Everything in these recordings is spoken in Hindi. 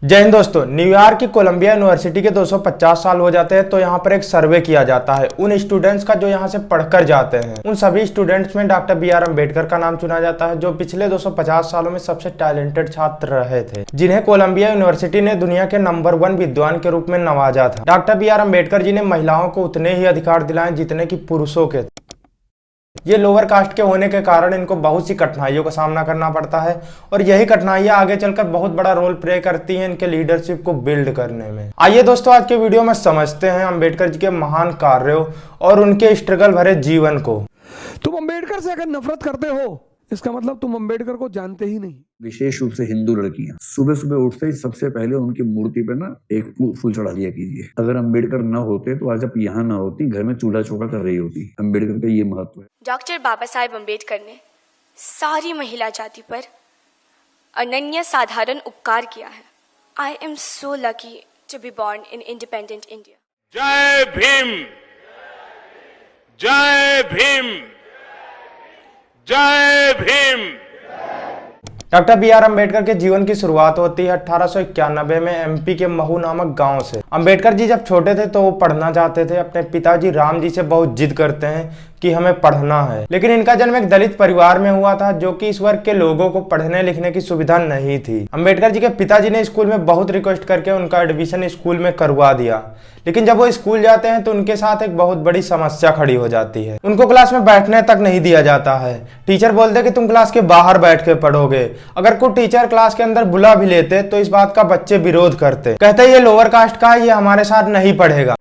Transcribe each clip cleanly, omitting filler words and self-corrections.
जय हिंद दोस्तों। न्यूयॉर्क की कोलंबिया यूनिवर्सिटी के 250 साल हो जाते हैं तो यहाँ पर एक सर्वे किया जाता है उन स्टूडेंट्स का जो यहाँ से पढ़कर जाते हैं। उन सभी स्टूडेंट्स में डॉक्टर BR अम्बेडकर का नाम चुना जाता है, जो पिछले 250 सालों में सबसे टैलेंटेड छात्र रहे थे, जिन्हें कोलंबिया यूनिवर्सिटी ने दुनिया के नंबर 1 विद्वान के रूप में नवाजा था। डॉक्टर BR अम्बेडकर जी ने महिलाओं को उतने ही अधिकार दिलाए जितने की पुरुषों के। ये लोअर कास्ट के होने के कारण इनको बहुत सी कठिनाइयों का सामना करना पड़ता है और यही कठिनाइयां आगे चलकर बहुत बड़ा रोल प्ले करती हैं इनके लीडरशिप को बिल्ड करने में। आइए दोस्तों, आज के वीडियो में समझते हैं अम्बेडकर जी के महान कार्यों और उनके स्ट्रगल भरे जीवन को। तुम अम्बेडकर से अगर नफरत करते हो इसका मतलब तुम अम्बेडकर को जानते ही नहीं। विशेष रूप से हिंदू लड़कियां सुबह सुबह उठते ही सबसे पहले उनकी मूर्ति पे ना एक फूल चढ़ा दिया कीजिए। अगर अम्बेडकर न होते तो आज आप यहाँ न होती, घर में चूल्हा चौका कर रही होती। अम्बेडकर का ये महत्व है। डॉक्टर बाबा साहेब अम्बेडकर ने सारी महिला जाति पर अनन्य साधारण उपकार किया है। I am so lucky to be born in independent India. जय भीम, जय भीम, जय भीम। डॉक्टर BR अम्बेडकर के जीवन की शुरुआत होती है 1891 में MP के महू नामक गांव से। अम्बेडकर जी जब छोटे थे तो वो पढ़ना चाहते थे। अपने पिताजी राम जी से बहुत जिद करते हैं कि हमें पढ़ना है, लेकिन इनका जन्म एक दलित परिवार में हुआ था जो कि इस वर्ग के लोगों को पढ़ने लिखने की सुविधा नहीं थी। अम्बेडकर जी के पिताजी ने स्कूल में बहुत रिक्वेस्ट करके उनका एडमिशन स्कूल में करवा दिया, लेकिन जब वो स्कूल जाते हैं तो उनके साथ एक बहुत बड़ी समस्या खड़ी हो जाती है। उनको क्लास में बैठने तक नहीं दिया जाता है। टीचर बोलते हैं कि तुम क्लास के बाहर बैठ के पढ़ोगे। अगर कोई टीचर क्लास के अंदर बुला भी लेते तो इस बात का बच्चे विरोध करते, कहते ये लोअर कास्ट का है, ये हमारे साथ नहीं पढ़ेगा।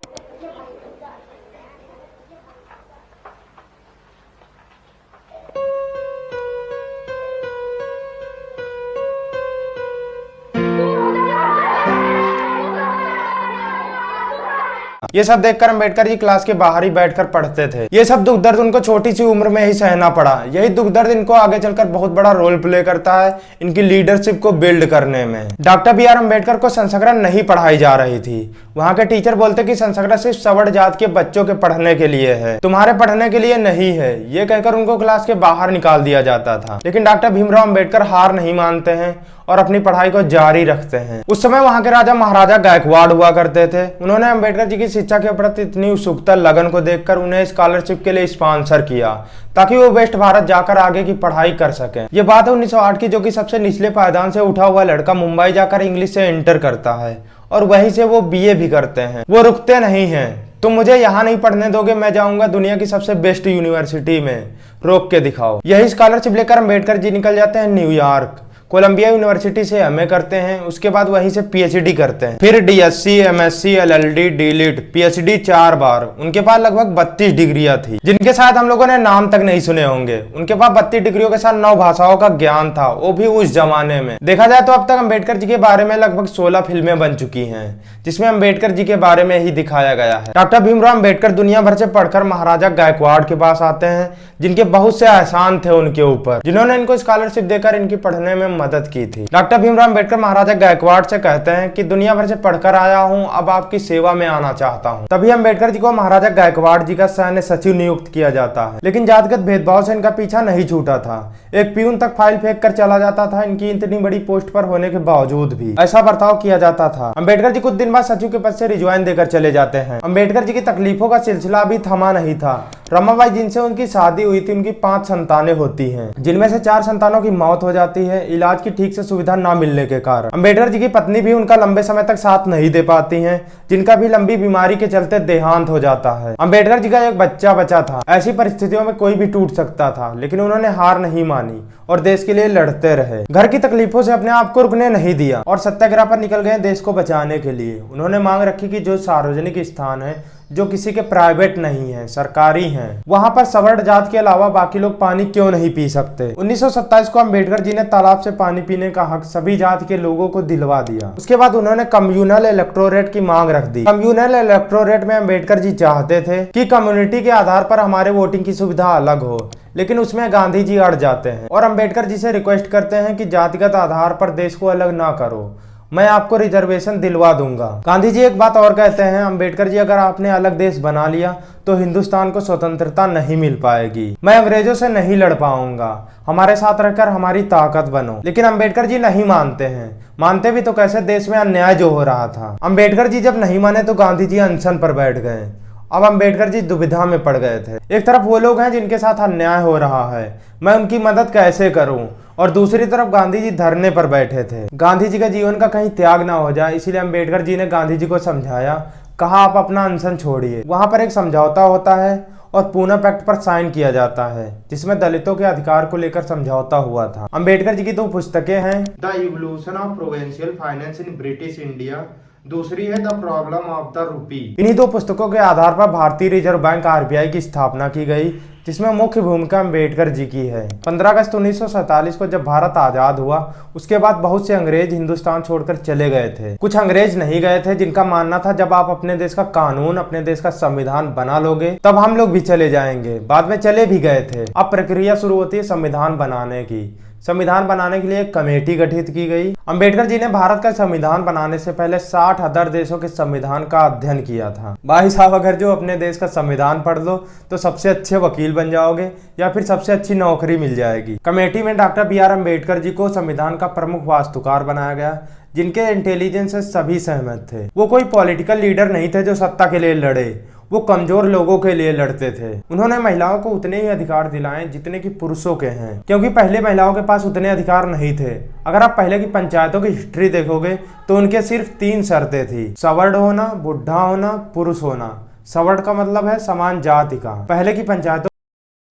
ये सब देखकर अम्बेडकर जी क्लास के बाहर ही बैठकर पढ़ते थे। ये सब दुख दर्द उनको छोटी सी उम्र में ही सहना पड़ा। यही दुख दर्द इनको आगे चलकर बहुत बड़ा रोल प्ले करता है इनकी लीडरशिप को बिल्ड करने में। डॉक्टर BR अम्बेडकर को संस्कृत नहीं पढ़ाई जा रही थी। वहाँ के टीचर बोलते कि संस्कृत सिर्फ सवर्ण जात के बच्चों के पढ़ने के लिए है, तुम्हारे पढ़ने के लिए नहीं है। ये कहकर उनको क्लास के बाहर निकाल दिया जाता था, लेकिन डॉक्टर भीमराव अम्बेडकर हार नहीं मानते हैं और अपनी पढ़ाई को जारी रखते हैं। उस समय वहां के राजा महाराजा गायकवाड़ हुआ करते थे। उन्होंने अम्बेडकर जी की शिक्षा के प्रति इतनी उत्सुकता लगन को देखकर उन्हें स्कॉलरशिप के लिए स्पॉन्सर किया ताकि वो वेस्ट भारत जाकर आगे की पढ़ाई कर सकें। ये बात है 1908 की, जो कि सबसे निचले पायदान से उठा हुआ लड़का मुंबई जाकर इंग्लिश से इंटर करता है और वहीं से वो BA भी करते हैं। वो रुकते नहीं हैं। तुम मुझे यहाँ नहीं पढ़ने दोगे, मैं जाऊंगा दुनिया की सबसे बेस्ट यूनिवर्सिटी में, रोक के दिखाओ। यही स्कॉलरशिप लेकर अम्बेडकर जी निकल जाते हैं न्यूयॉर्क। कोलंबिया यूनिवर्सिटी से MA करते हैं, उसके बाद वहीं से PhD करते हैं, फिर DSc, MSc, LLD, DLiT, PhD 4 बार। उनके पास लगभग 32 डिग्रियां थी, जिनके साथ हम लोगों ने नाम तक नहीं सुने होंगे। उनके पास 32 डिग्रियों के साथ 9 भाषाओं का ज्ञान था, वो भी उस जमाने में। देखा जाए तो अब तक अम्बेडकर जी के बारे में लगभग 16 फिल्में बन चुकी हैं, जिसमें अम्बेडकर जी के बारे में ही दिखाया गया है। डॉक्टर भीमराव अम्बेडकर दुनिया भर से पढ़कर महाराजा गायकवाड़ के पास आते हैं, जिनके बहुत से एहसान थे उनके ऊपर, जिन्होंने इनको स्कॉलरशिप देकर इनकी पढ़ने में मदद की थी। डॉक्टर भीमराव अम्बेडकर महाराजा गायकवाड़ से कहते हैं कि दुनिया भर से पढ़कर आया हूं, अब आपकी सेवा में आना चाहता हूं। तभी अम्बेडकर जी को महाराजा गायकवाड़ जी का सैन्य सचिव नियुक्त किया जाता है, लेकिन जातिगत भेदभाव से इनका पीछा नहीं छूटा था। एक प्यून तक फाइल फेंक कर चला जाता था, इनकी इतनी बड़ी पोस्ट पर होने के बावजूद भी ऐसा बर्ताव किया जाता था। अम्बेडकर जी कुछ दिन बाद सचिव के पद से रिजाइन देकर चले जाते हैं। अम्बेडकर जी की तकलीफों का सिलसिला अभी थमा नहीं था। रमाबाई जिनसे उनकी शादी हुई थी, उनकी 5 संतानें होती हैं, जिनमें से 4 संतानों की मौत हो जाती है इलाज की ठीक से सुविधा ना मिलने के कारण। अम्बेडकर जी की पत्नी भी उनका लंबे समय तक साथ नहीं दे पाती हैं, जिनका भी लंबी बीमारी के चलते देहांत हो जाता है। अम्बेडकर जी का एक बच्चा बचा था। ऐसी परिस्थितियों में कोई भी टूट सकता था, लेकिन उन्होंने हार नहीं मानी और देश के लिए लड़ते रहे। घर की तकलीफों से अपने आप को रुकने नहीं दिया और सत्याग्रह पर निकल गए देश को बचाने के लिए। उन्होंने मांग रखी कि जो सार्वजनिक स्थान है, जो किसी के प्राइवेट नहीं है, सरकारी हैं, वहां पर सवर्ण जात के अलावा बाकी लोग पानी क्यों नहीं पी सकते। 1927 को अम्बेडकर जी ने तालाब से पानी पीने का हक सभी जात के लोगों को दिलवा दिया। उसके बाद उन्होंने कम्युनल इलेक्टोरेट की मांग रख दी। कम्युनल इलेक्टोरेट में अम्बेडकर जी चाहते थे कि कम्युनिटी के आधार पर हमारे वोटिंग की सुविधा अलग हो, लेकिन उसमें गांधी जी अड़ जाते हैं और अम्बेडकर जी से रिक्वेस्ट करते हैं कि जातिगत आधार पर देश को अलग ना करो, मैं आपको रिजर्वेशन दिलवा दूंगा। गांधी जी एक बात और कहते हैं, अम्बेडकर जी अगर आपने अलग देश बना लिया तो हिंदुस्तान को स्वतंत्रता नहीं मिल पाएगी। मैं अंग्रेजों से नहीं लड़ पाऊंगा, हमारे साथ रहकर हमारी ताकत बनो। लेकिन अंबेडकर जी नहीं मानते हैं। मानते भी तो कैसे, देश में अन्याय जो हो रहा था। अंबेडकर जी जब नहीं माने तो गांधी जी अनशन पर बैठ गए। अब अंबेडकर जी दुविधा में पड़ गए थे। एक तरफ वो लोग हैं जिनके साथ अन्याय हो रहा है, मैं उनकी मदद कैसे करूं, और दूसरी तरफ गांधी जी धरने पर बैठे थे। गांधी जी का जीवन का कहीं त्याग ना हो जाए, इसीलिए अंबेडकर जी ने गांधी जी को समझाया, कहा आप अपना अनशन छोड़िए। वहां पर एक समझौता होता है और पूना पैक्ट पर साइन किया जाता है, जिसमें दलितों के अधिकार को लेकर समझौता हुआ था। अंबेडकर जी की 2 पुस्तकें हैं, the evolution of provincial finance in British India, दूसरी है the problem of the rupee. इन्हीं 2 पुस्तकों के आधार पर भारतीय रिजर्व बैंक आरबीआई की स्थापना की गई, जिसमें मुख्य भूमिका अंबेडकर जी की है। 15 अगस्त 1947 को जब भारत आजाद हुआ, उसके बाद बहुत से अंग्रेज हिंदुस्तान छोड़कर चले गए थे। कुछ अंग्रेज नहीं गए थे, जिनका मानना था जब आप अपने देश का कानून, अपने देश का संविधान बना लोगे तब हम लोग भी चले जाएंगे। बाद में चले भी गए थे। अब प्रक्रिया शुरू होती है संविधान बनाने की। संविधान बनाने के लिए एक कमेटी गठित की गई। अंबेडकर जी ने भारत का संविधान बनाने से पहले 60 अदर देशों के संविधान का अध्ययन किया था। भाई साहब, अगर जो अपने देश का संविधान पढ़ लो तो सबसे अच्छे वकील बन जाओगे या फिर सबसे अच्छी नौकरी मिल जाएगी। कमेटी में डॉक्टर BR अम्बेडकर जी को संविधान का प्रमुख वास्तुकार बनाया गया, जिनके इंटेलिजेंस से सभी सहमत थे। वो कोई पॉलिटिकल लीडर नहीं थे जो सत्ता के लिए लड़े, वो कमजोर लोगों के लिए लड़ते थे। उन्होंने महिलाओं को उतने ही अधिकार दिलाए जितने कि पुरुषों के हैं, क्योंकि पहले महिलाओं के पास उतने अधिकार नहीं थे। अगर आप पहले की पंचायतों की हिस्ट्री देखोगे तो उनके सिर्फ 3 शर्तें थी, सवर्ण होना, बुढ़ा होना, पुरुष होना। सवर्ण का मतलब है समान जाति का। पहले की पंचायतों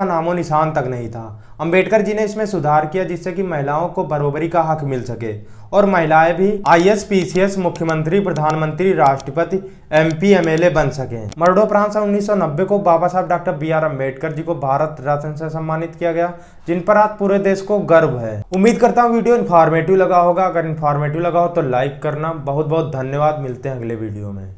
का नामो निशान तक नहीं था। अंबेडकर जी ने इसमें सुधार किया, जिससे कि महिलाओं को बराबरी का हक मिल सके और महिलाएं भी IAS, PCS, मुख्यमंत्री, प्रधानमंत्री, राष्ट्रपति, MP, MLA बन सके। मरणोपरांत 1990 को बाबा साहब डॉक्टर BR अम्बेडकर जी को भारत रत्न से सम्मानित किया गया, जिन पर आज पूरे देश को गर्व है। उम्मीद करता हूँ वीडियो इन्फॉर्मेटिव लगा होगा। अगर इन्फॉर्मेटिव लगा हो तो लाइक करना। बहुत बहुत धन्यवाद। मिलते हैं अगले वीडियो में।